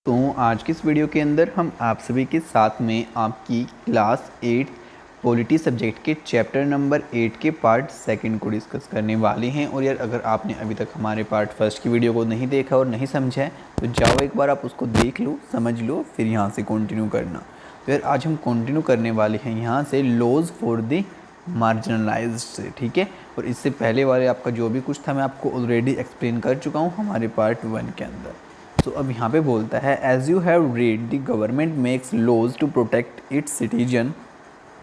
तो आज की इस वीडियो के अंदर हम आप सभी के साथ में आपकी क्लास 8 पॉलिटी सब्जेक्ट के चैप्टर नंबर 8 के पार्ट सेकंड को डिस्कस करने वाले हैं। और यार अगर आपने अभी तक हमारे पार्ट फर्स्ट की वीडियो को नहीं देखा और नहीं समझा है तो जाओ एक बार आप उसको देख लो, समझ लो, फिर यहाँ से कंटिन्यू करना। तो यार आज हम कंटिन्यू करने वाले हैं यहाँ से लॉज फॉर द मार्जिनलाइज्ड से, ठीक है। और इससे पहले वाले आपका जो भी कुछ था मैं आपको ऑलरेडी एक्सप्लेन कर चुका हूँ हमारे पार्ट 1 के अंदर। तो अब यहाँ पे बोलता है as you have read the government makes laws to protect its citizen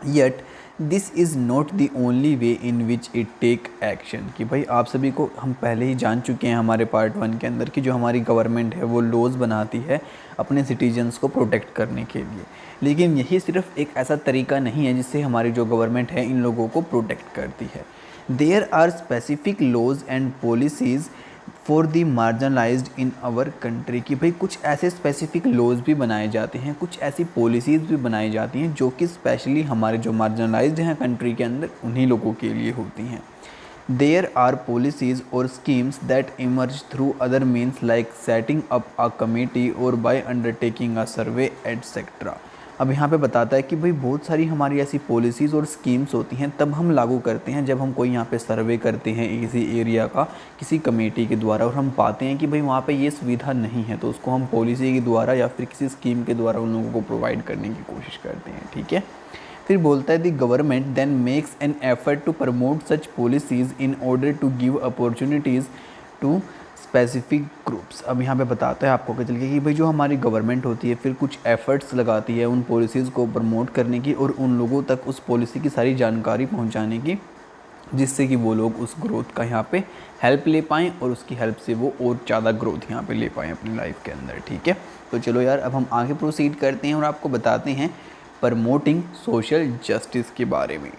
yet this is not the only way in which it take action. कि भाई आप सभी को हम पहले ही जान चुके हैं हमारे पार्ट 1 के अंदर कि जो हमारी गवर्नमेंट है वो लॉज बनाती है अपने सिटीजन्स को प्रोटेक्ट करने के लिए, लेकिन यही सिर्फ एक ऐसा तरीका नहीं है जिससे हमारी जो गवर्नमेंट है इन लोगों को प्रोटेक्ट करती है। There are specific laws and policies for the marginalized in our country. कि भाई कुछ ऐसे स्पेसिफिक लॉज भी बनाए जाते हैं, कुछ ऐसी पॉलिसीज़ भी बनाई जाती हैं जो कि स्पेशली हमारे जो मार्जिनलाइज्ड हैं कंट्री के अंदर उन्हीं लोगों के लिए होती हैं। देयर आर पॉलिसीज़ और schemes that emerge through other means like setting up a committee और by undertaking a survey etcetera. अब यहाँ पे बताता है कि भाई बहुत सारी हमारी ऐसी पॉलिसीज़ और स्कीम्स होती हैं तब हम लागू करते हैं जब हम कोई यहाँ पे सर्वे करते हैं किसी एरिया का किसी कमेटी के द्वारा और हम पाते हैं कि भाई वहाँ पे ये सुविधा नहीं है, तो उसको हम पॉलिसी के द्वारा या फिर किसी स्कीम के द्वारा उन लोगों को प्रोवाइड करने की कोशिश करते हैं, ठीक है। फिर बोलता है the government then makes an effort to promote such policies in order to give opportunities to specific groups. अब यहाँ पे बताता है आपको कि चल के कि भाई जो हमारी गवर्नमेंट होती है फिर कुछ एफर्ट्स लगाती है उन पॉलिसीज़ को प्रमोट करने की और उन लोगों तक उस पॉलिसी की सारी जानकारी पहुँचाने की, जिससे कि वो लोग उस ग्रोथ का यहाँ पे हेल्प ले पाएँ और उसकी हेल्प से वो और ज़्यादा ग्रोथ यहाँ पे ले पाएँ अपनी लाइफ के अंदर, ठीक है। तो चलो यार अब हम आगे प्रोसीड करते हैं और आपको बताते हैं प्रमोटिंग सोशल जस्टिस के बारे में।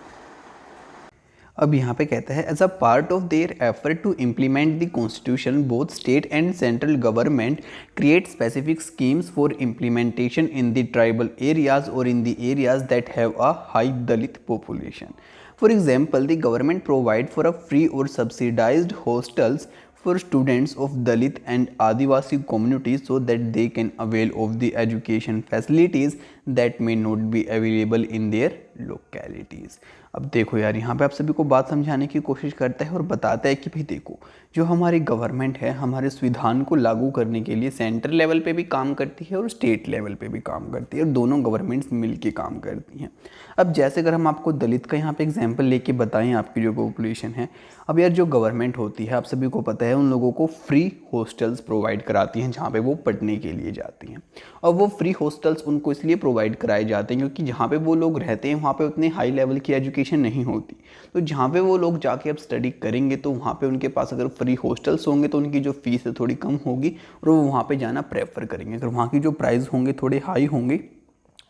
अब यहाँ पे कहता है as a part of their effort to implement the constitution both state and central government create specific schemes for implementation in the tribal areas और in the areas that have a high Dalit population. For example the government provide for a free और subsidised hostels for students of Dalit and Adivasi communities so that they can avail of the education facilities that may not be available in their localities। अब देखो यार यहाँ पे आप सभी को बात समझाने की कोशिश करता है और बताता है कि भाई देखो जो हमारी गवर्नमेंट है हमारे संविधान को लागू करने के लिए सेंट्रल लेवल पे भी काम करती है और स्टेट लेवल पे भी काम करती है और दोनों गवर्नमेंट्स मिल के काम करती हैं। अब जैसे अगर हम आपको दलित का यहाँ पे एग्जाम्पल लेके बताएं आपकी जो पॉपुलेशन है, अब यार जो गवर्नमेंट होती है आप सभी को पता है उन लोगों को फ्री हॉस्टल्स प्रोवाइड कराती हैं जहाँ पे वो पढ़ने के लिए जाती हैं। और वो फ्री हॉस्टल्स उनको इसलिए प्रोवाइड कराए जाते हैं क्योंकि जहाँ पे वो लोग रहते हैं वहाँ पे उतने हाई लेवल की एजुकेशन नहीं होती, तो जहाँ पे वो लोग जाके अब स्टडी करेंगे तो वहाँ पे उनके पास अगर फ्री हॉस्टल्स होंगे तो उनकी जो फीस है थोड़ी कम होगी और वो वहाँ पे जाना प्रेफर करेंगे। अगर वहाँ की जो प्राइस होंगे थोड़े हाई होंगे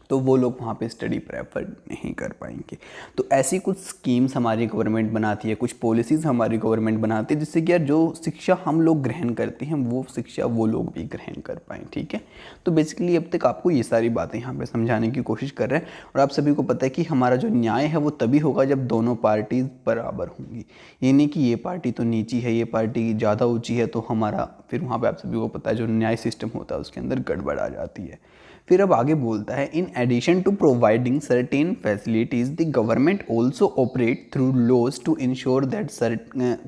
तो वो लोग वहाँ पे स्टडी प्रेफर नहीं कर पाएंगे। तो ऐसी कुछ स्कीम्स हमारी गवर्नमेंट बनाती है, कुछ पॉलिसीज़ हमारी गवर्नमेंट बनाती है जिससे कि यार जो शिक्षा हम लोग ग्रहण करते हैं वो शिक्षा वो लोग भी ग्रहण कर पाएँ, ठीक है। तो बेसिकली अब तक आपको ये सारी बातें यहाँ पे समझाने की कोशिश कर रहे हैं और आप सभी को पता है कि हमारा जो न्याय है वो तभी होगा जब दोनों पार्टीज बराबर होंगी। ये नहीं कि ये पार्टी तो नीची है ये पार्टी ज़्यादा ऊँची है तो हमारा फिर वहाँ पर आप सभी को पता है जो न्याय सिस्टम होता है उसके अंदर गड़बड़ आ जाती है। फिर अब आगे बोलता है in addition to providing certain facilities the government also operate through laws to ensure that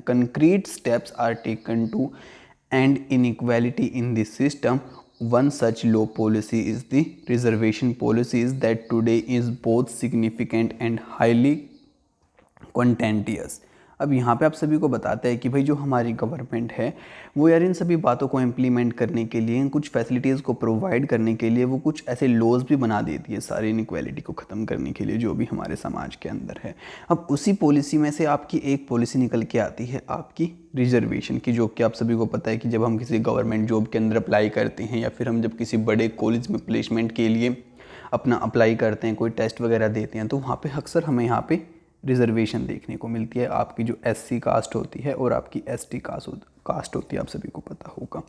concrete steps are taken to end inequality in this system. One such law policy is the reservation policies that today is both significant and highly contentious। अब यहाँ पे आप सभी को बताते हैं कि भाई जो हमारी गवर्नमेंट है वो यार इन सभी बातों को इम्प्लीमेंट करने के लिए इन कुछ फैसिलिटीज़ को प्रोवाइड करने के लिए वो कुछ ऐसे लॉज भी बना देती है सारी इनइक्वालिटी को ख़त्म करने के लिए जो भी हमारे समाज के अंदर है। अब उसी पॉलिसी में से आपकी एक पॉलिसी निकल के आती है आपकी रिजर्वेशन की, जो कि आप सभी को पता है कि जब हम किसी गवर्नमेंट जॉब के अंदर अप्लाई करते हैं या फिर हम जब किसी बड़े कॉलेज में प्लेसमेंट के लिए अपना अप्लाई करते हैं कोई टेस्ट वगैरह देते हैं तो वहाँ पे अक्सर हमें यहाँ पे रिजर्वेशन देखने को मिलती है। आपकी जो एससी कास्ट होती है और आपकी एसटी कास्ट होती है आप सभी को पता होगा।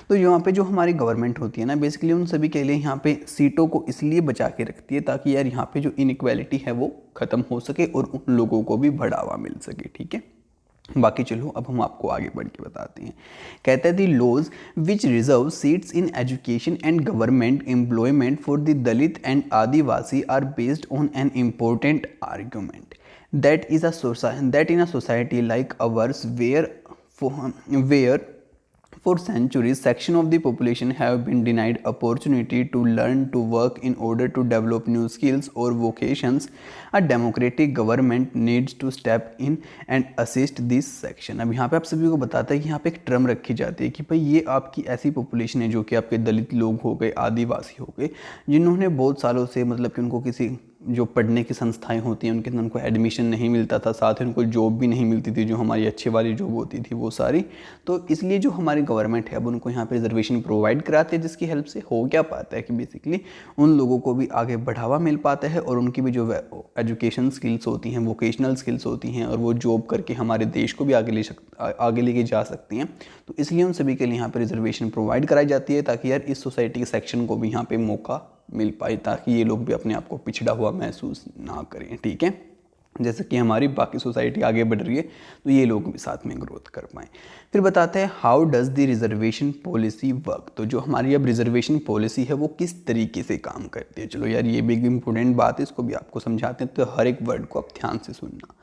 तो यहाँ पे जो हमारी गवर्नमेंट होती है ना बेसिकली उन सभी के लिए यहाँ पे सीटों को इसलिए बचा के रखती है ताकि यार यहाँ पे जो इनइक्वालिटी है वो ख़त्म हो सके और उन लोगों को भी बढ़ावा मिल सके, ठीक है। बाकी चलो अब हम आपको आगे बढ़ के बताते हैं। कहते हैं the laws which reserve seats in education and government employment for the Dalit and Adivasi are based on an important argument that in a society like ours where for centuries section of the population have been denied opportunity to learn to work in order to develop new skills or vocations, a democratic government needs to step in and assist this section। अब यहाँ पे आप सभी को बताता है कि यहाँ पे एक टर्म रखी जाती है कि भाई ये आपकी ऐसी पॉपुलेशन है जो कि आपके दलित लोग हो गए, आदिवासी हो गए, जिन्होंने बहुत सालों से मतलब कि उनको किसी जो पढ़ने की संस्थाएं होती हैं उनके अंदर उनको एडमिशन नहीं मिलता था, साथ ही उनको जॉब भी नहीं मिलती थी, जो हमारी अच्छी वाली जॉब होती थी वो सारी। तो इसलिए जो हमारी गवर्नमेंट है अब उनको यहाँ पे रिजर्वेशन प्रोवाइड कराते हैं, जिसकी हेल्प से हो क्या पाता है कि बेसिकली उन लोगों को भी आगे बढ़ावा मिल पाता है और उनकी भी जो एजुकेशन स्किल्स होती हैं, वोकेशनल स्किल्स होती हैं, और वो जॉब करके हमारे देश को भी आगे लेके जा सकती हैं। तो इसलिए उन सभी के लिए यहाँ पर रिजर्वेशन प्रोवाइड कराई जाती है ताकि यार इस सोसाइटी के सेक्शन को भी यहाँ पर मौका मिल पाए, ताकि ये लोग भी अपने आप को पिछड़ा हुआ महसूस ना करें। ठीक है, जैसे कि हमारी बाकी सोसाइटी आगे बढ़ रही है तो ये लोग भी साथ में ग्रोथ कर पाएँ। फिर बताते हैं how does the reservation policy work. तो जो हमारी अब रिजर्वेशन पॉलिसी है वो किस तरीके से काम करती है। चलो यार ये भी एक इम्पोर्टेंट बात है, इसको भी आपको समझाते हैं, तो हर एक वर्ड को आप ध्यान से सुनना।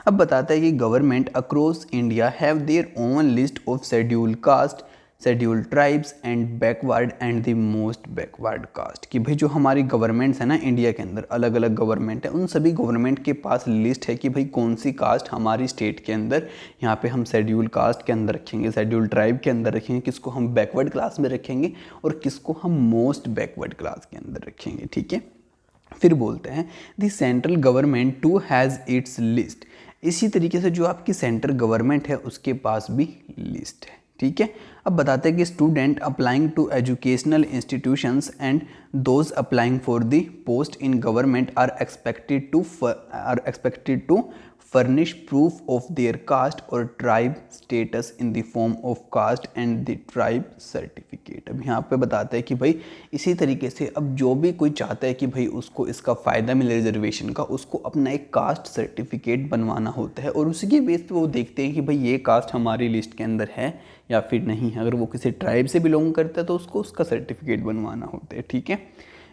अब बताता है कि government across India have their own list of schedule caste, schedule tribes and backward and the most backward caste. कि भाई जो हमारी गवर्नमेंट्स है ना इंडिया के अंदर, अलग अलग गवर्नमेंट है, उन सभी गवर्नमेंट के पास लिस्ट है कि भाई कौन सी कास्ट हमारी स्टेट के अंदर यहाँ पे हम शेड्यूल कास्ट के अंदर रखेंगे, शेड्यूल ट्राइब के अंदर रखेंगे, किसको हम बैकवर्ड क्लास में रखेंगे और किसको हम मोस्ट बैकवर्ड क्लास के अंदर रखेंगे। ठीक है, फिर बोलते हैं the central government too has its list. इसी तरीके से जो आपकी सेंट्रल गवर्नमेंट है उसके पास भी लिस्ट है। ठीक है, अब बताते हैं कि student applying to educational institutions and those applying for the post in government are expected to furnish proof of their caste or tribe status in the form of caste and the tribe certificate। अब यहाँ पे बताते हैं कि भाई इसी तरीके से अब जो भी कोई चाहता है कि भाई उसको इसका फ़ायदा मिले रिजर्वेशन का, उसको अपना एक कास्ट सर्टिफिकेट बनवाना होता है और उसी के बेस पे वो देखते हैं कि भाई ये कास्ट हमारी लिस्ट के अंदर है या फिर नहीं है। अगर वो किसी ट्राइब से बिलोंग करता है तो उसको उसका सर्टिफिकेट बनवाना होता है। ठीक है,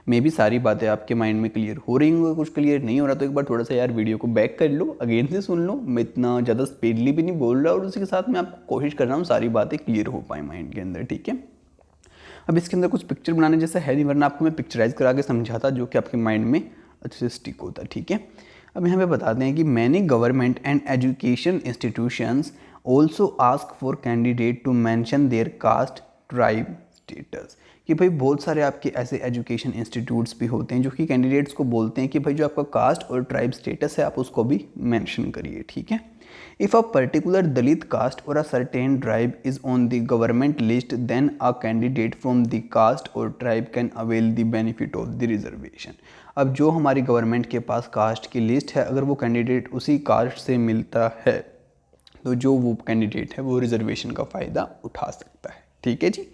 मे भी सारी बातें आपके माइंड में क्लियर हो रही होंगी, कुछ क्लियर नहीं हो रहा तो एक बार थोड़ा सा यार वीडियो को बैक कर लो, अगेन से सुन लो। मैं इतना ज़्यादा स्पीडली भी नहीं बोल रहा और उसी के साथ मैं आपको कोशिश कर रहा हूँ सारी बातें क्लियर हो पाए माइंड के अंदर। ठीक है, अब इसके अंदर कुछ पिक्चर बनाने जैसा है नहीं, वरना आपको मैं पिक्चराइज करा के समझाता जो कि आपके माइंड में अच्छे से स्टिक होता। ठीक है, अब यहाँ पे बताते हैं कि many government and education institutions also ask for candidate to mention their caste tribe status. कि भाई बहुत सारे आपके ऐसे एजुकेशन इंस्टीट्यूट्स भी होते हैं जो कि कैंडिडेट्स को बोलते हैं कि भाई जो आपका कास्ट और ट्राइब स्टेटस है आप उसको भी मेंशन करिए। ठीक है, if a particular Dalit caste और a certain tribe is on the government list then a candidate from the caste और tribe can avail the benefit of the reservation. अब जो हमारी गवर्नमेंट के पास कास्ट की लिस्ट है, अगर वो कैंडिडेट उसी कास्ट से मिलता है तो जो वो कैंडिडेट है वो रिजर्वेशन का फ़ायदा उठा सकता है। ठीक है जी,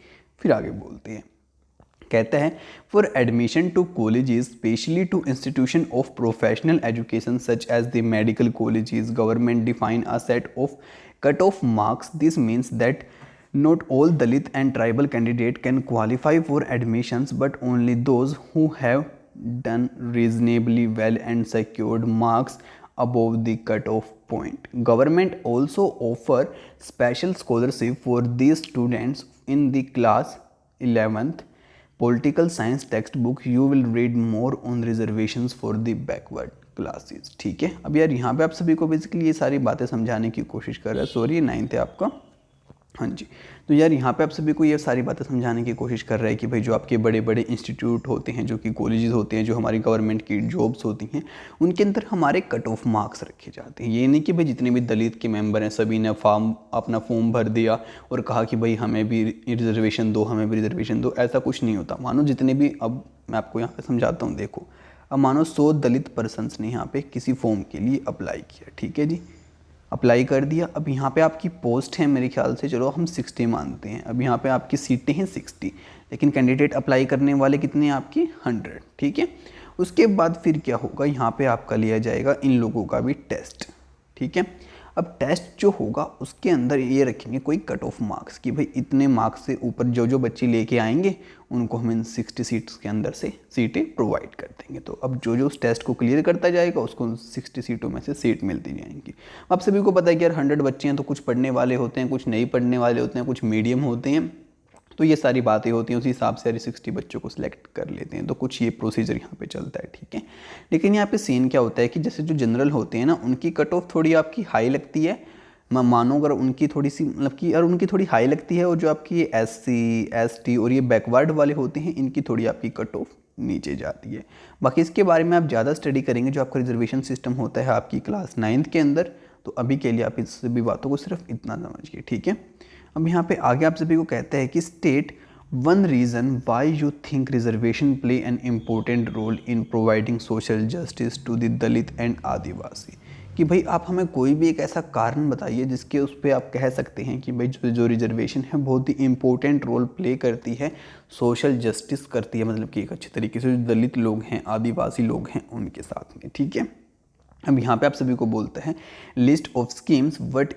फिर आगे बोलते हैं। कहता है for admission to colleges specially to institution of professional education such as the medical colleges government define a set of cut off marks. This means that not all Dalit and tribal candidate can qualify for admissions but only those who have done reasonably well and secured marks above the cutoff point. Government also offer special scholarship for these students in the class 11th political science textbook. You will read more on reservations for the backward classes। ठीक है, अब यार यहाँ पे आप सभी को basically ये सारी बातें समझाने की कोशिश कर रहा है। सॉरी, 9th है आपका। हाँ जी, तो यार यहाँ पे आप सभी को ये सारी बातें समझाने की कोशिश कर रहा है कि भाई जो आपके बड़े बड़े इंस्टीट्यूट होते हैं, जो कि कॉलेजेस होते हैं, जो हमारी गवर्नमेंट की जॉब्स होती हैं, उनके अंदर हमारे कट ऑफ मार्क्स रखे जाते हैं। ये नहीं कि भाई जितने भी दलित के मेंबर हैं सभी ने अपना फॉर्म भर दिया और कहा कि भाई हमें भी रिजर्वेशन दो, हमें भी रिजर्वेशन दो, ऐसा कुछ नहीं होता। मानो जितने भी, अब मैं आपको यहाँ पर समझाता हूँ, देखो अब मानो 100 दलित पर्सनस ने यहाँ पर किसी फॉर्म के लिए अप्लाई किया। ठीक है जी, अप्लाई कर दिया। अब यहाँ पे आपकी पोस्ट है मेरे ख्याल से, चलो हम 60 मानते हैं। अब यहाँ पे आपकी सीटें हैं 60, लेकिन कैंडिडेट अप्लाई करने वाले कितने हैं आपके 100। ठीक है, उसके बाद फिर क्या होगा, यहाँ पे आपका लिया जाएगा इन लोगों का भी टेस्ट। ठीक है, अब टेस्ट जो होगा उसके अंदर ये रखेंगे कोई कट ऑफ मार्क्स कि भाई इतने मार्क्स से ऊपर जो जो बच्चे लेके आएंगे उनको हम इन 60 सीट्स के अंदर से सीटें प्रोवाइड कर देंगे। तो अब जो जो उस टेस्ट को क्लियर करता जाएगा उसको 60 सीटों में से सीट मिलती जाएंगी। अब सभी को पता है कि यार 100 बच्चे हैं तो कुछ पढ़ने वाले होते हैं, कुछ नहीं पढ़ने वाले होते हैं, कुछ मीडियम होते हैं, तो ये सारी बातें होती हैं, उसी हिसाब से 60 बच्चों को सिलेक्ट कर लेते हैं। तो कुछ ये प्रोसीजर यहाँ पे चलता है, ठीक है। लेकिन यहाँ पे सीन क्या होता है कि जैसे जो जनरल होते हैं ना उनकी कट ऑफ थोड़ी आपकी हाई लगती है। मानो अगर उनकी थोड़ी सी मतलब कि यार उनकी थोड़ी हाई लगती है, और जो आपकी ये SC ST और ये बैकवर्ड वाले होते हैं इनकी थोड़ी आपकी कट ऑफ नीचे जाती है। बाकी इसके बारे में आप ज़्यादा स्टडी करेंगे जो आपका रिजर्वेशन सिस्टम होता है आपकी क्लास 9th के अंदर। तो अभी के लिए आप इस सभी बातों को सिर्फ इतना समझिए, ठीक है। अब यहाँ पे आगे आप सभी को कहता है कि state one reason why you think reservation play an important role in providing social justice to the Dalit and Adivasi. कि भाई आप हमें कोई भी एक ऐसा कारण बताइए जिसके उस पर आप कह सकते हैं कि भाई जो रिजर्वेशन है बहुत ही इम्पोर्टेंट रोल प्ले करती है, सोशल जस्टिस करती है, मतलब कि एक अच्छे तरीके से जो दलित लोग हैं, आदिवासी लोग हैं उनके साथ में, ठीक है। अब यहाँ पे आप सभी को बोलते हैं list of schemes, what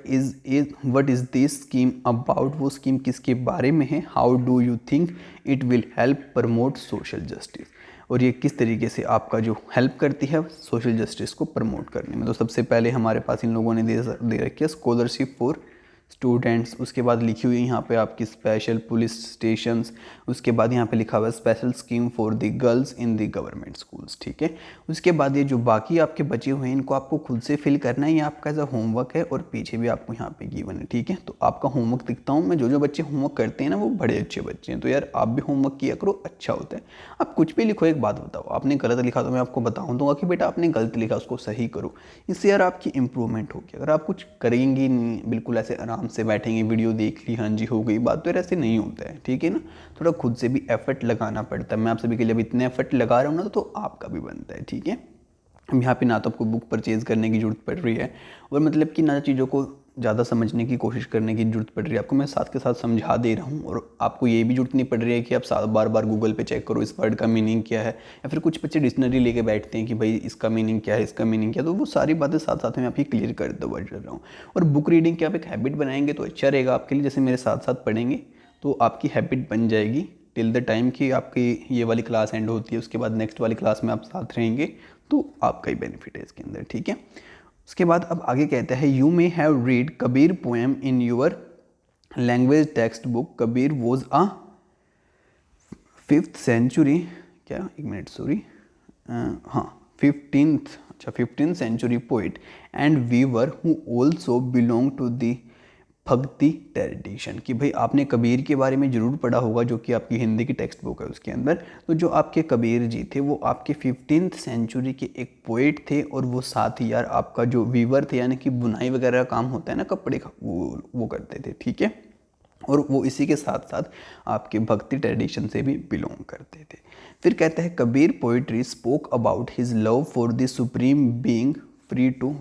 is this scheme about, वो स्कीम किसके बारे में है, how do you think it will help promote social justice, और ये किस तरीके से आपका जो हेल्प करती है सोशल जस्टिस को प्रमोट करने में। तो सबसे पहले हमारे पास इन लोगों ने दे रखी है स्कॉलरशिप फॉर स्टूडेंट्स, उसके बाद लिखी हुई है यहाँ पे आपकी स्पेशल पुलिस स्टेशंस, उसके बाद यहाँ पे लिखा हुआ है special scheme for the girls in the government schools, ठीक है। उसके बाद ये जो बाकी आपके बचे हुए हैं इनको आपको खुद से फिल करना है, ये आपका ऐसा होमवर्क है और पीछे भी आपको यहाँ पे गिवन है, ठीक है। तो आपका होमवर्क दिखता हूँ मैं, जो जो बच्चे होमवर्क करते हैं ना वो बड़े अच्छे बच्चे हैं, तो यार आप भी होमवर्क किया करो, अच्छा होता है। आप कुछ भी लिखो, एक बात बताओ, आपने गलत लिखा तो मैं आपको बताऊँ दूंगा कि बेटा आपने गलत लिखा, उसको सही करो, इससे यार आपकी इंप्रूवमेंट होगी। अगर आप कुछ करेंगे नहीं, बिल्कुल ऐसे आराम से बैठेंगे, वीडियो देख ली, हाँ जी हो गई बात, तो यार ऐसे नहीं होता है, ठीक है ना। थोड़ा खुद से भी एफर्ट लगाना पड़ता है। मैं आप सभी के लिए अब इतने एफर्ट लगा रहा हूँ ना, तो आपका भी बनता है, ठीक है। अब यहाँ पे ना तो आपको बुक परचेज़ करने की ज़रूरत पड़ रही है, और मतलब कि ना चीज़ों को ज़्यादा समझने की कोशिश करने की ज़रूरत पड़ रही है, आपको मैं साथ के साथ समझा दे रहा हूँ। और आपको ये भी ज़रूरत नहीं पड़ रही है कि आप बार बार गूगल पे चेक करो इस वर्ड का मीनिंग क्या है, या फिर कुछ बच्चे डिक्शनरी लेके बैठते हैं कि भाई इसका मीनिंग क्या है, इसका मीनिंग क्या है, तो वो सारी बातें साथ साथ में आप ही क्लियर कर रहा हूँ। और बुक रीडिंग की आप एक हैबिट बनाएंगे तो अच्छा रहेगा आपके लिए, जैसे मेरे साथ साथ पढ़ेंगे तो आपकी हैबिट बन जाएगी टिल द टाइम कि आपकी ये वाली क्लास एंड होती है, उसके बाद नेक्स्ट वाली क्लास में आप साथ रहेंगे, तो आपका ही बेनिफिट है इसके अंदर, ठीक है। उसके बाद अब आगे कहता है you may have read Kabir poem in your language text book, Kabir was a 5th century, क्या एक मिनट सॉरी, हाँ 15th century poet and weaver who also belong to the Bhakti tradition. कि भाई आपने कबीर के बारे में ज़रूर पढ़ा होगा, जो कि आपकी हिंदी की टेक्स्ट बुक है उसके अंदर। तो जो आपके कबीर जी थे वो आपके 15th सेंचुरी के एक पोइट थे, और वो साथ ही यार आपका जो वीवर थे, यानी कि बुनाई वगैरह का काम होता है ना कपड़े का, वो करते थे, ठीक है। और वो इसी के साथ साथ आपके भक्ति ट्रेडिशन से भी बिलोंग करते थे। फिर कहते हैं Kabir poetry spoke about his love for the supreme being free to.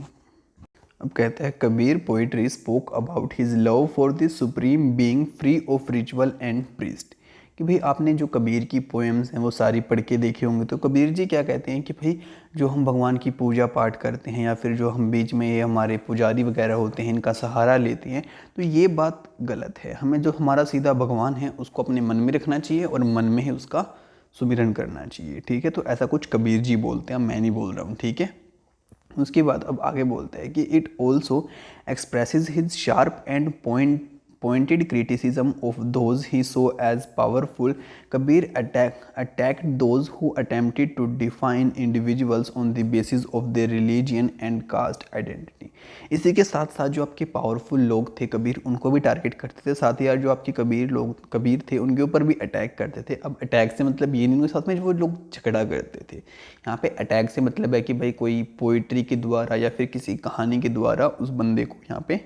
अब कहते हैं Kabir poetry spoke about his love for the supreme being free of ritual and priest. कि भाई आपने जो कबीर की पोएम्स हैं वो सारी पढ़ के देखे होंगे, तो कबीर जी क्या कहते हैं कि भाई जो हम भगवान की पूजा पाठ करते हैं, या फिर जो हम बीच में ये हमारे पुजारी वगैरह होते हैं इनका सहारा लेते हैं, तो ये बात गलत है। हमें जो हमारा सीधा भगवान है उसको अपने मन में रखना चाहिए, और मन में ही उसका सुमिरन करना चाहिए, ठीक है। तो ऐसा कुछ कबीर जी बोलते हैं, मैं नहीं बोल रहा हूँ, ठीक है। उसके बाद अब आगे बोलता है कि it also expresses his sharp and pointed criticism of those he saw as powerful. Kabir attacked those who attempted to define individuals on the basis of their religion and caste identity. इसी के साथ साथ जो आपके powerful लोग थे कबीर, उनको भी टारगेट करते थे, साथ ही यार जो आपके कबीर थे उनके ऊपर भी अटैक करते थे। अब अटैक से मतलब ये नहीं, उनके साथ में वो लोग झगड़ा करते थे। यहाँ पे अटैक से मतलब है कि भाई कोई पोइट्री के द्वारा या फिर किसी कहानी के द्वारा उस बंदे को यहाँ पे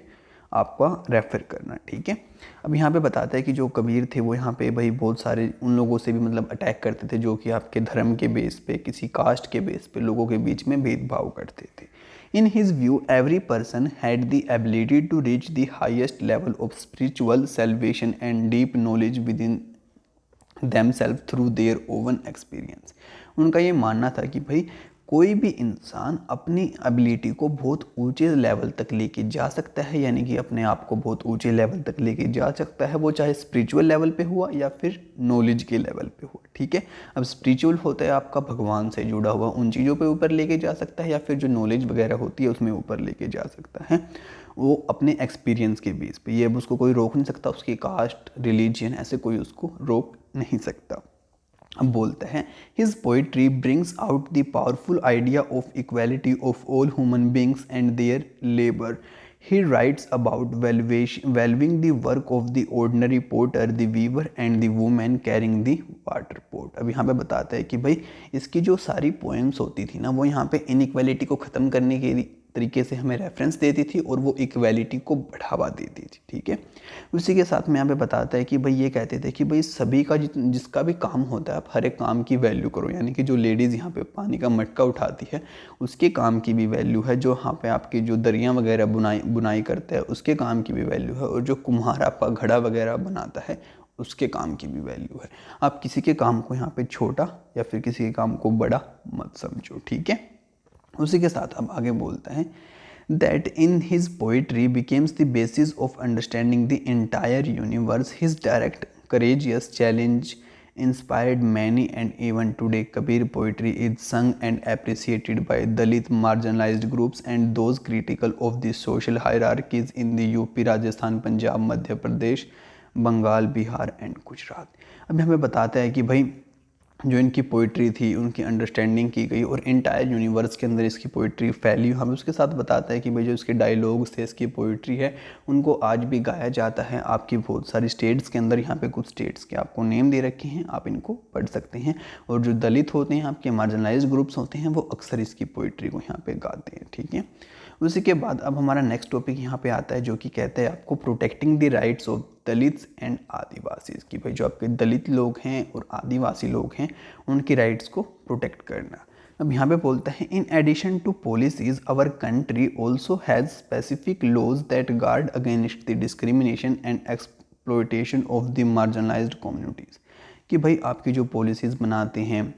आपका रेफर करना, ठीक है। अब यहाँ पे बताता है कि जो कबीर थे वो यहाँ पे भाई बहुत सारे उन लोगों से भी मतलब अटैक करते थे जो कि आपके धर्म के बेस पे, किसी कास्ट के बेस पे लोगों के बीच में भेदभाव करते थे। In his view every person had the ability to reach the highest level of spiritual salvation and deep knowledge within themselves through their own experience. उनका ये मानना था कि भाई कोई भी इंसान अपनी एबिलिटी को बहुत ऊंचे लेवल तक लेके जा सकता है, यानी कि अपने आप को बहुत ऊंचे लेवल तक लेके जा सकता है, वो चाहे स्पिरिचुअल लेवल पे हुआ या फिर नॉलेज के लेवल पे हुआ, ठीक है। अब स्पिरिचुअल होता है आपका भगवान से जुड़ा हुआ, उन चीज़ों पे ऊपर लेके जा सकता है, या फिर जो नॉलेज वगैरह होती है उसमें ऊपर लेके जा सकता है, वो अपने एक्सपीरियंस के बेस पे। ये अब उसको कोई रोक नहीं सकता, उसकी कास्ट रिलीजन ऐसे कोई उसको रोक नहीं सकता। अब बोलते हैं his poetry brings out the powerful idea of equality of all human beings and their labour. He writes about valuing the work of the ordinary porter, the weaver and the women carrying the water pot. अब यहाँ पे बताता है कि भाई इसकी जो सारी पोएम्स होती थी ना, वो यहाँ पे इनइक्वालिटी को ख़त्म करने के तरीके से हमें रेफरेंस देती थी और वो इक्वालिटी को बढ़ावा देती थी, ठीक है। उसी के साथ में यहाँ पे बताता है कि भाई ये कहते थे कि भाई सभी का जिसका भी काम होता है आप हर एक काम की वैल्यू करो, यानी कि जो लेडीज़ यहाँ पे पानी का मटका उठाती है उसके काम की भी वैल्यू है, जो यहाँ पे आपके जो दरिया वगैरह बुनाई करते हैं उसके काम की भी वैल्यू है, और जो कुम्हार आपका घड़ा वगैरह बनाता है उसके काम की भी वैल्यू है। आप किसी के काम को यहाँ पे छोटा या फिर किसी के काम को बड़ा मत समझो, ठीक है। उसी के साथ अब आगे बोलता है that in his poetry becomes the basis of understanding the entire universe. His direct, courageous challenge inspired many, and even today Kabir poetry is sung and appreciated by Dalit marginalized groups and those critical of the social hierarchies in the UP, Rajasthan, Punjab, Madhya Pradesh, Bengal, Bihar and Gujarat. अब हमें बताता है कि भाई जो इनकी poetry थी उनकी अंडरस्टैंडिंग की गई और इंटायर यूनिवर्स के अंदर इसकी पोइट्री फैली। हमें उसके साथ बताता है कि भाई जो इसके डायलॉग्स थे, इसकी पोइट्री है, उनको आज भी गाया जाता है आपकी बहुत सारी स्टेट्स के अंदर। यहाँ पे कुछ स्टेट्स के आपको नेम दे रखे हैं, आप इनको पढ़ सकते हैं। और जो दलित होते हैं, आपके मार्जिनलाइज्ड ग्रुप्स होते हैं, वो अक्सर इसकी पोइट्री को यहाँ पे गाते हैं, ठीक है। उसी के बाद अब हमारा नेक्स्ट टॉपिक यहाँ पे आता है जो कि कहता है आपको protecting the rights of Dalits and Adivasis, की भाई जो आपके दलित लोग हैं और आदिवासी लोग हैं उनकी राइट्स को प्रोटेक्ट करना। अब यहाँ पे बोलता है in addition to policies our country also has specific laws that guard against the discrimination and exploitation of the marginalized communities, कि भाई आपकी जो पॉलिसीज़ बनाते हैं,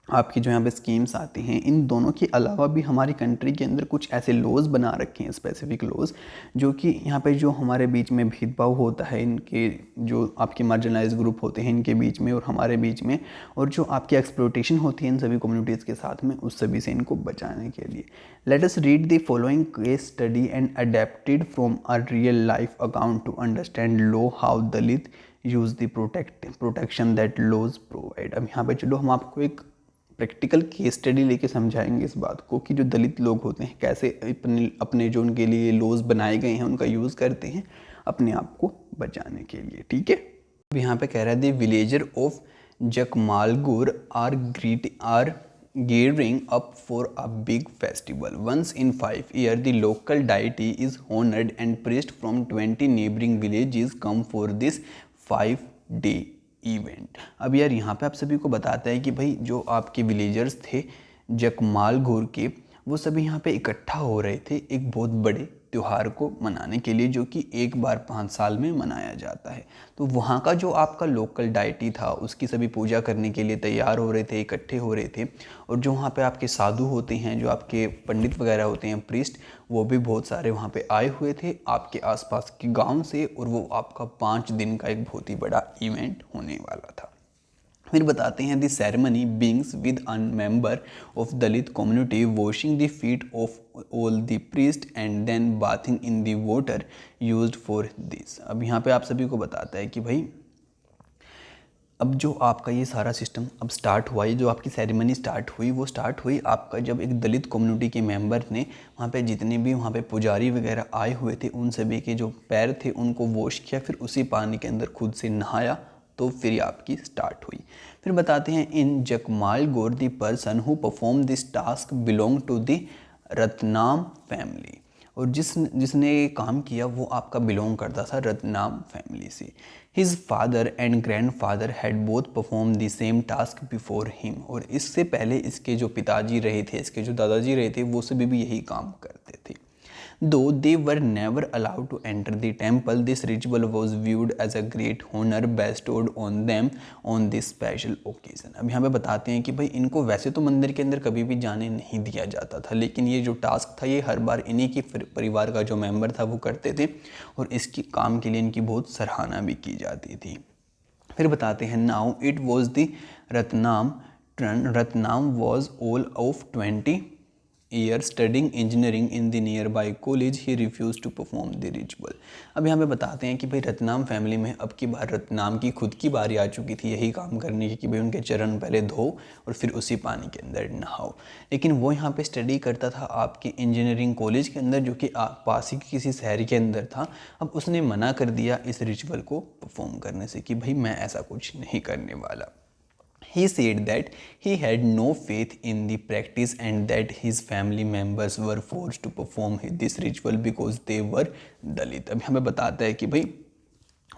आपकी जो यहाँ पे स्कीम्स आती हैं, इन दोनों के अलावा भी हमारी कंट्री के अंदर कुछ ऐसे लॉज बना रखे हैं, स्पेसिफिक लॉज, जो कि यहाँ पे जो हमारे बीच में भेदभाव होता है, इनके जो आपके मार्जिनलाइज्ड ग्रुप होते हैं इनके बीच में और हमारे बीच में, और जो आपकी एक्सप्लॉयटेशन होती है इन सभी कम्युनिटीज़ के साथ में, उस सभी से इनको बचाने के लिए। Let us read the following case study and adapted from a real life account to understand लो how Dalit use the protection that laws provide. अब यहाँ पे चलो हम आपको एक प्रैक्टिकल केस स्टडी लेके समझाएंगे इस बात को कि जो दलित लोग होते हैं कैसे अपने जो उनके लिए लॉज बनाए गए हैं उनका यूज़ करते हैं अपने आप को बचाने के लिए, ठीक है। अब यहाँ पे कह रहा है the villager of Jakmalgur are gearing up for a big festival. Once in 5 years, the local deity is honored and priests from 20 neighboring villages come for this 5-day event. अब यार यहाँ पे आप सभी को बताता है कि भाई जो आपके विलेजर्स थे जकमालगुर के, वो सभी यहाँ पे इकट्ठा हो रहे थे एक बहुत बड़े त्यौहार को मनाने के लिए, जो कि एक बार 5 साल में मनाया जाता है। तो वहाँ का जो आपका लोकल डाइटी था उसकी सभी पूजा करने के लिए तैयार हो रहे थे, इकट्ठे हो रहे थे। और जो वहाँ पे आपके साधु होते हैं, जो आपके पंडित वगैरह होते हैं, प्रीस्ट, वो भी बहुत सारे वहाँ पे आए हुए थे आपके आसपास के गांव से, और वो आपका 5 दिन का एक बहुत ही बड़ा इवेंट होने वाला था। फिर बताते हैं the ceremony begins with a member of Dalit community washing the feet of all the priest and then bathing in the water used for this. अब यहाँ पे आप सभी को बताता है कि भाई अब जो आपका ये सारा सिस्टम अब स्टार्ट हुआ, ये जो आपकी सेरेमनी स्टार्ट हुई, वो स्टार्ट हुई आपका जब एक दलित कम्युनिटी के मेंबर ने वहाँ पे जितने भी वहाँ पे पुजारी वगैरह आए हुए थे उन सभी के जो पैर थे उनको वॉश किया, फिर उसी पानी के अंदर खुद से नहाया, तो फिर आपकी स्टार्ट हुई। फिर बताते हैं in Jakmalgur the person who perform this task belong to the Ratnam family, और जिसने ये काम किया वो आपका बिलोंग करता था रत्नाम फैमिली से। His father and grandfather had both perform the same task before him, और इससे पहले इसके जो पिताजी रहे थे, इसके जो दादाजी रहे थे, वो सभी भी यही काम करते थे। Though they were never allowed to enter the temple, this ritual was viewed as a great honor bestowed on them on this special occasion. अब यहाँ पे बताते हैं कि भाई इनको वैसे तो मंदिर के अंदर कभी भी जाने नहीं दिया जाता था, लेकिन ये जो टास्क था ये हर बार इन्हीं के परिवार का जो मेंबर था वो करते थे और इसकी काम के लिए इनकी बहुत सराहना भी की जाती थी। फिर बताते हैं now it was the Ratnam was all of 20 year studying engineering in the nearby college he refuse to perform the ritual. अब यहाँ पे बताते हैं कि भाई रत्नाम फैमिली में अब की बार रत्नाम की खुद की बारी आ चुकी थी यही काम करने की कि भाई उनके चरण पहले धो और फिर उसी पानी के अंदर नहाओ, लेकिन वो यहाँ पे स्टडी करता था आपके इंजीनियरिंग कॉलेज के अंदर जो कि पास ही किसी शहर के अंदर था। अब उसने मना कर दिया इस रिचुअल को परफॉर्म करने से कि भाई मैं ऐसा कुछ नहीं करने वाला। He said that he had no faith in the practice and that his family members were forced to perform this ritual because they were Dalit। अभी हमें बताता है कि भाई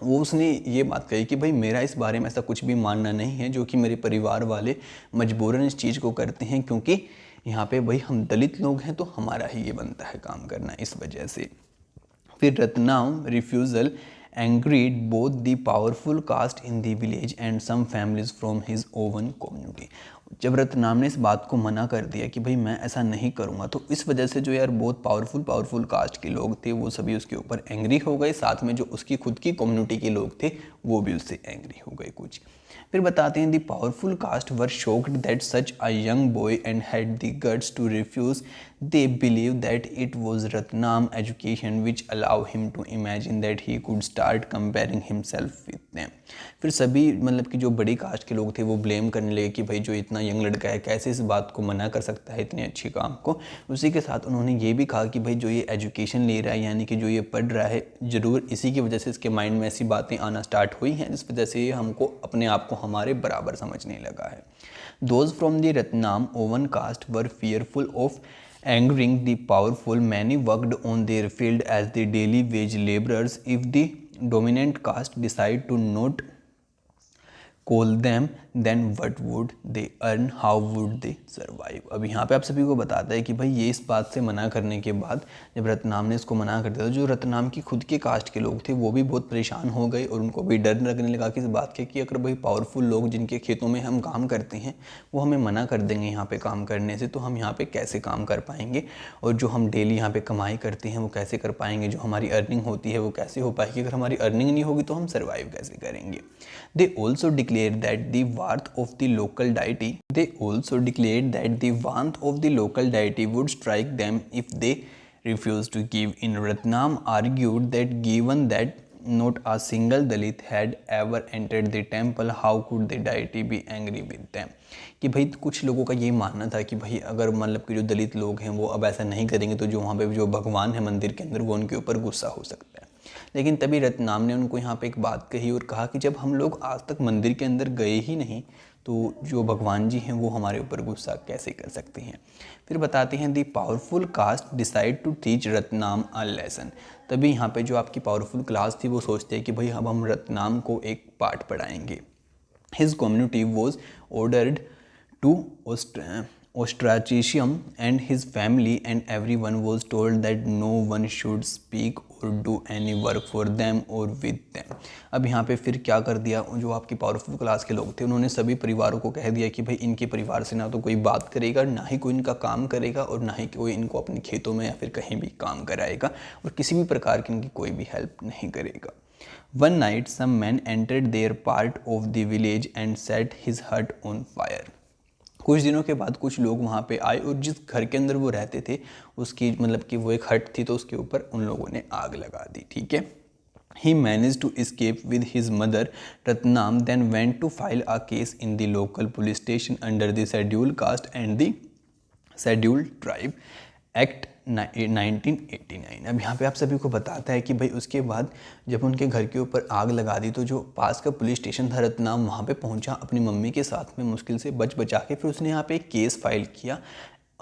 वो उसने ये बात कही कि भाई मेरा इस बारे में ऐसा कुछ भी मानना नहीं है जो कि मेरे परिवार वाले मजबूरन इस चीज़ को करते हैं, क्योंकि यहाँ पे भाई हम दलित लोग हैं तो हमारा ही ये बनता है काम करना, इस वजह से। फिर Ratnam refusal angered both the powerful caste in the village and some families from his own community। जब रत्नाम ने इस बात को मना कर दिया कि भाई मैं ऐसा नहीं करूँगा, तो इस वजह से जो यार बहुत पावरफुल कास्ट के लोग थे वो सभी उसके ऊपर एंग्री हो गए, साथ में जो उसकी खुद की कम्युनिटी के लोग थे वो भी उससे एंग्री हो गए कुछ। फिर बताते हैं the powerful caste were shocked that such a young boy and had the guts to refuse. They believe that it was Ratnam education which allow him to imagine that he could start comparing himself with them. फिर सभी मतलब कि जो बड़ी cast के लोग थे वो ब्लेम करने लगे कि भाई जो इतना यंग लड़का है कैसे इस बात को मना कर सकता है इतने अच्छे काम को। उसी के साथ उन्होंने ये भी कहा कि भाई जो ये एजुकेशन ले रहा है यानी कि जो ये पढ़ रहा है ज़रूर इसी की वजह से इसके माइंड में ऐसी बातें आना स्टार्ट हुई हैं जिस वजह से ये हमको अपने आप को हमारे बराबर समझने लगा है। Those from the Ratnam own caste were fearful of angering the powerful. Many worked on their field as the daily wage laborers. If the dominant caste decide to not call them, then what would they earn? How would they survive? अब यहाँ पे आप सभी को बताता है कि भाई ये इस बात से मना करने के बाद जब रत्नाम ने इसको मना कर दिया तो जो रत्नाम की खुद के कास्ट के लोग थे वो भी बहुत परेशान हो गए और उनको भी डर लगने लगा कि इस बात के कि अगर भाई पावरफुल लोग जिनके खेतों में हम काम करते हैं वो हमें मना कर देंगे यहाँ पे काम करने से, तो हम यहाँ पे कैसे काम कर पाएंगे और जो हम डेली यहाँ पे कमाई करते हैं वो कैसे कर पाएंगे, जो हमारी अर्निंग होती है वो कैसे हो पाएगी, अगर हमारी अर्निंग नहीं होगी तो हम सर्वाइव कैसे करेंगे। They also declared that the warmth of the local deity would strike them if they refused to give in. Ratnam argued that given that not a single Dalit had ever entered the temple, how could the deity be angry with them? कि भाई कुछ लोगों का ये मानना था कि भाई अगर मतलब कि जो दलित लोग हैं वो अब ऐसा नहीं करेंगे तो जो वहाँ पे जो भगवान है मंदिर के अंदर वो उनके ऊपर गुस्सा हो सकता है। लेकिन तभी रत्नाम ने उनको यहाँ पे एक बात कही और कहा कि जब हम लोग आज तक मंदिर के अंदर गए ही नहीं तो जो भगवान जी हैं वो हमारे ऊपर गुस्सा कैसे कर सकते हैं। फिर बताते हैं the powerful caste decide to teach Ratnam a lesson. तभी यहाँ पे जो आपकी पावरफुल क्लास थी वो सोचते हैं कि भाई अब हम रत्नाम को एक पाठ पढ़ाएंगे। His community was ordered to ostracism and his family and everyone was told that no one should speak or do any work for them or with them। अब यहाँ पे फिर क्या कर दिया, जो आपकी पावरफुल क्लास के लोग थे उन्होंने सभी परिवारों को कह दिया कि भाई इनके परिवार से ना तो कोई बात करेगा, ना ही कोई इनका काम करेगा और ना ही कोई इनको अपने खेतों में या फिर कहीं भी काम कराएगा और किसी भी प्रकार की इनकी कोई भी हेल्प नहीं करेगा। One night some men entered their part of the village and set his hut on fire। कुछ दिनों के बाद कुछ लोग वहाँ पे आए और जिस घर के अंदर वो रहते थे उसकी मतलब कि वो एक हट थी तो उसके ऊपर उन लोगों ने आग लगा दी। ठीक है। He managed to escape with his mother Ratnam, then went to file a case in the local police station under the Scheduled Caste and the Scheduled Tribe Act 1989। अब यहाँ पे आप सभी को बताता है कि भाई उसके बाद जब उनके घर के ऊपर आग लगा दी तो जो पास का पुलिस स्टेशन था रत्नाम वहाँ पे पहुँचा अपनी मम्मी के साथ में मुश्किल से बचा के फिर उसने यहाँ पे एक केस फाइल किया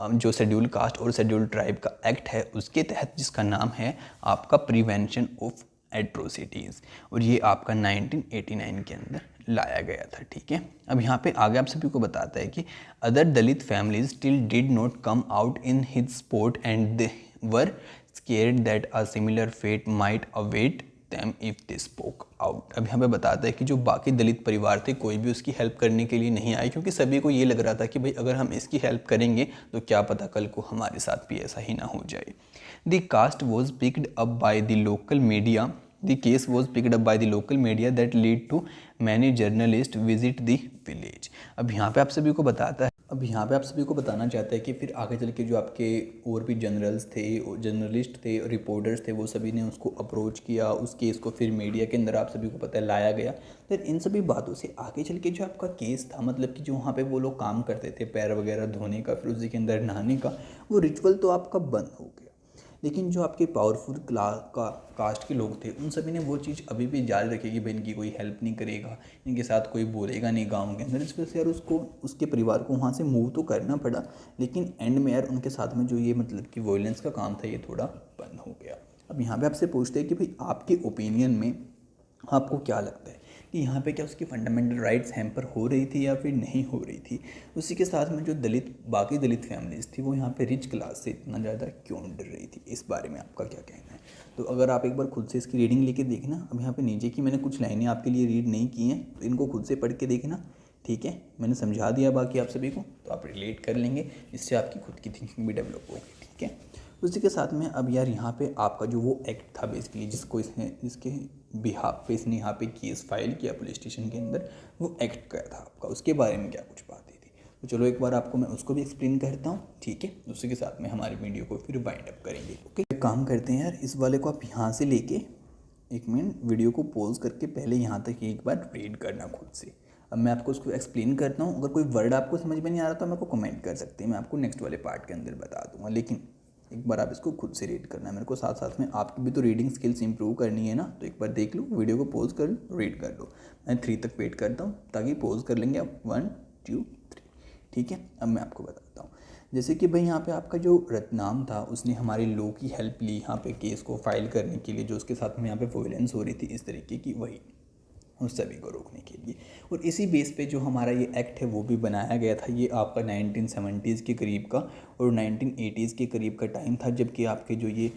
जो शेड्यूल कास्ट और शेड्यूल ट्राइब का एक्ट है उसके तहत, जिसका नाम है आपका प्रिवेंशन ऑफ एट्रोसिटीज़, और ये आपका 1989 के अंदर लाया गया था। ठीक है। अब यहाँ पे आगे आप सभी को बताता है कि other Dalit families still did not come out in his support and they were scared that a similar fate might await them if they spoke out। अब यहाँ पे बताता है कि जो बाकी दलित परिवार थे कोई भी उसकी हेल्प करने के लिए नहीं आए, क्योंकि सभी को ये लग रहा था कि भाई अगर हम इसकी हेल्प करेंगे तो क्या पता कल को हमारे साथ भी ऐसा ही ना हो जाए। The caste was picked up by the local media The case was picked up by the local media that led to many journalists visit the village। अब यहाँ पे आप सभी को बताता है, अब यहाँ पे आप सभी को बताना चाहता है कि फिर आगे चल के जो आपके और भी जर्नलिस्ट थे, रिपोर्टर्स थे, वो सभी ने उसको अप्रोच किया, उस केस को फिर मीडिया के अंदर आप सभी को पता है लाया गया। फिर इन सभी बातों से आगे चल के जो आपका केस था, मतलब कि जो वहाँ पे वो लोग काम करते थे पैर वगैरह धोने का, फिर उसी के अंदर नहाने का, वो रिचुअल तो आपका बंद हो गया। लेकिन जो आपके पावरफुल कास्ट के लोग थे उन सभी ने वो चीज़ अभी भी जारी रखी कि भाई इनकी कोई हेल्प नहीं करेगा, इनके साथ कोई बोलेगा नहीं गांव के अंदर। इस वजह से यार उसके परिवार को वहाँ से मूव तो करना पड़ा, लेकिन एंड में यार उनके साथ में जो ये मतलब कि वॉयलेंस का काम था ये थोड़ा बंद हो गया। अब यहाँ पे आपसे पूछते हैं कि भाई आपके ओपिनियन में आपको क्या लगता है कि यहाँ पे क्या उसकी फंडामेंटल राइट्स हैम्पर हो रही थी या फिर नहीं हो रही थी। उसी के साथ में जो बाकी दलित फैमिलीज़ थी वो यहाँ पे रिच क्लास से इतना ज़्यादा क्यों डर रही थी, इस बारे में आपका क्या कहना है। तो अगर आप एक बार खुद से इसकी रीडिंग लेके देखना, अब यहाँ पे नीचे की मैंने कुछ लाइनें आपके लिए रीड नहीं की हैं, तो इनको खुद से पढ़ के देखना, ठीक है। मैंने समझा दिया बाकी आप सभी को, तो आप रिलेट कर लेंगे, इससे आपकी खुद की थिंकिंग भी डेवलप होगी, ठीक है। उसी के साथ में अब यार यहाँ पे आपका जो वो एक्ट था बेसिकली जिसके बिहाफ पे इसने यहाँ पे केस फाइल किया पुलिस स्टेशन के अंदर, वो एक्ट क्या था आपका, उसके बारे में क्या कुछ बातें थी। तो चलो एक बार आपको मैं उसको भी एक्सप्लेन करता हूँ, ठीक है। उसी के साथ में हमारी वीडियो को फिर वाइंड अप करेंगे, ओके। काम करते हैं यार, इस वाले को आप यहाँ से लेके 1 मिनट वीडियो को पॉज करके पहले यहाँ तक एक बार रीड करना खुद से। अब मैं आपको उसको एक्सप्लेन करता हूँ, अगर कोई वर्ड आपको समझ में नहीं आ रहा तो मेरे को कमेंट कर सकते हैं, मैं आपको नेक्स्ट वाले पार्ट के अंदर बता दूंगा, लेकिन एक बार आप इसको खुद से रीड करना है मेरे को, साथ साथ में आपकी भी तो रीडिंग स्किल्स इंप्रूव करनी है ना। तो एक बार देख लो, वीडियो को पॉज कर लो, रीड कर लो। मैं 3 तक वेट करता हूँ ताकि पॉज कर लेंगे आप 1 2 3, ठीक है। अब मैं आपको बताता हूँ, जैसे कि भाई यहाँ पे आपका जो रत्नाम था उसने हमारे लॉ की हेल्प ली यहाँ पे केस को फाइल करने के लिए, जो उसके साथ में यहाँ पे वॉयलेंस हो रही थी इस तरीके की, वही उस सभी को रोकने के लिए। और इसी बेस पे जो हमारा ये एक्ट है वो भी बनाया गया था। ये आपका 1970s के करीब का और 1980s के करीब का टाइम था, जबकि आपके जो ये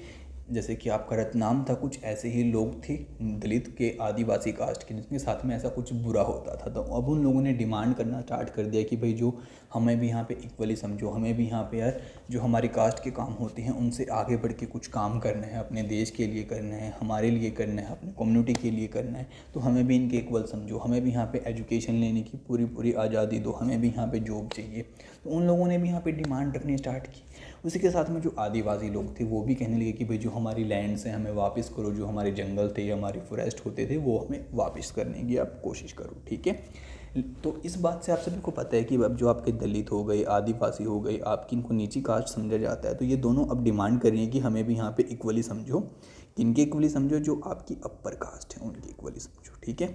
जैसे कि आपका रत्नाम था, कुछ ऐसे ही लोग थे दलित के आदिवासी कास्ट के जिनके साथ में ऐसा कुछ बुरा होता था। तो अब उन लोगों ने डिमांड करना स्टार्ट कर दिया कि भाई जो हमें भी यहाँ पे इक्वली समझो, हमें भी यहाँ पे यार जो हमारी कास्ट के काम होते हैं उनसे आगे बढ़ के कुछ काम करना है, अपने देश के लिए करना है, हमारे लिए करना है, अपने कम्युनिटी के लिए करना है, तो हमें भी इनके इक्वल समझो, हमें भी यहाँ पे एजुकेशन लेने की पूरी आज़ादी दो, हमें भी यहाँ पे जॉब चाहिए। तो उन लोगों ने भी यहाँ पे डिमांड रखनी स्टार्ट की। उसी के साथ में जो आदिवासी लोग थे वो भी कहने लगे कि भाई जो हमारी लैंड्स हैं हमें वापस करो, जो हमारे जंगल थे या हमारे फॉरेस्ट होते थे वो हमें वापस करने की आप कोशिश करो, ठीक है। तो इस बात से आप सभी को पता है कि अब जो आपके दलित हो गए, आदिवासी हो गए, आपकी इनको नीची कास्ट समझा जाता है, तो ये दोनों अब डिमांड कर रही हैं कि हमें भी यहाँ पे इक्वली समझो। किनके इक्वली समझो, जो आपकी अपर कास्ट है उनकी इक्वली समझो, ठीक है।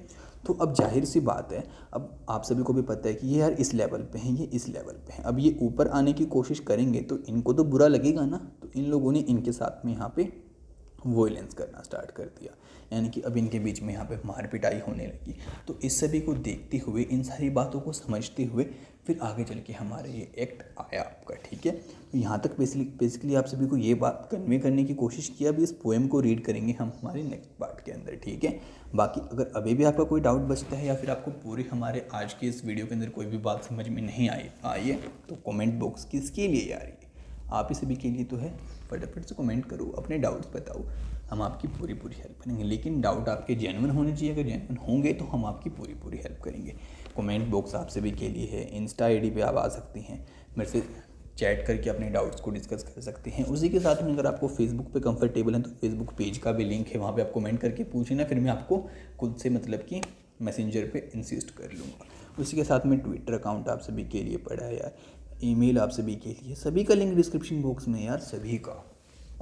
तो अब जाहिर सी बात है, अब आप सभी को भी पता है कि ये यार इस लेवल पे हैं, ये इस लेवल पे हैं, अब ये ऊपर आने की कोशिश करेंगे तो इनको तो बुरा लगेगा ना। तो इन लोगों ने इनके साथ में यहाँ पे वॉयलेंस करना स्टार्ट कर दिया, यानी कि अब इनके बीच में यहाँ पे मार पिटाई होने लगी। तो इस सभी को देखते हुए, इन सारी बातों को समझते हुए फिर आगे चल के हमारे ये एक्ट आया आपका, ठीक है। तो यहाँ तक बेसिकली आप सभी को ये बात कन्वे करने की कोशिश किया। अभी इस पोएम को रीड करेंगे हम हमारे नेक्स्ट पार्ट के अंदर, ठीक है। बाकी अगर अभी भी आपका कोई डाउट बचता है या फिर आपको पूरी हमारे आज की इस वीडियो के अंदर कोई भी बात समझ में नहीं आई है तो कमेंट बॉक्स किसके लिए आ रही है, आप ही सभी के लिए तो है। फटाफट से कमेंट करो, अपने डाउट्स बताओ, हम आपकी पूरी हेल्प करेंगे। लेकिन डाउट आपके जेन्युइन होने चाहिए, अगर जेन्युइन होंगे तो हम आपकी पूरी हेल्प करेंगे। कमेंट बॉक्स आप सभी के लिए है, इंस्टा आईडी पे आप आ सकते हैं, मेरे से चैट करके अपने डाउट्स को डिस्कस कर सकते हैं। उसी के साथ में अगर आपको फेसबुक पे कंफर्टेबल है तो फेसबुक पेज का भी लिंक है, वहाँ पे आप कमेंट करके पूछना, फिर मैं आपको खुद से मतलब कि मैसेंजर पे इंसिस्ट कर लूँगा। उसी के साथ में ट्विटर अकाउंट आप सभी के लिए पड़ा है यार, ईमेल आप सभी के लिए, सभी का लिंक डिस्क्रिप्शन बॉक्स में यार, सभी का।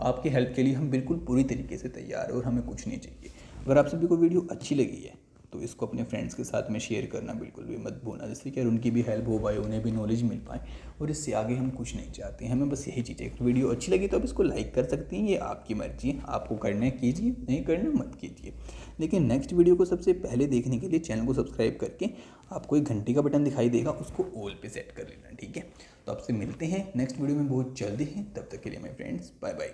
आपकी हेल्प के लिए हम बिल्कुल पूरी तरीके से तैयार हैं और हमें कुछ नहीं चाहिए। अगर आप सभी को वीडियो अच्छी लगी है तो इसको अपने फ्रेंड्स के साथ में शेयर करना बिल्कुल भी मत भूलना, जिससे कि उनकी भी हेल्प हो पाए, उन्हें भी नॉलेज मिल पाए। और इससे आगे हम कुछ नहीं चाहते हैं, हमें बस यही चीज़ें। वीडियो अच्छी लगी तो आप इसको लाइक कर सकते हैं, ये आपकी मर्जी है, आपको करना है कीजिए, नहीं करना मत कीजिए। लेकिन नेक्स्ट वीडियो को सबसे पहले देखने के लिए चैनल को सब्सक्राइब करके आपको एक घंटी का बटन दिखाई देगा, उसको ऑल पे सेट कर लेना, ठीक है। तो आपसे मिलते हैं नेक्स्ट वीडियो में बहुत जल्दी है, तब तक के लिए माय फ्रेंड्स, बाय बाय।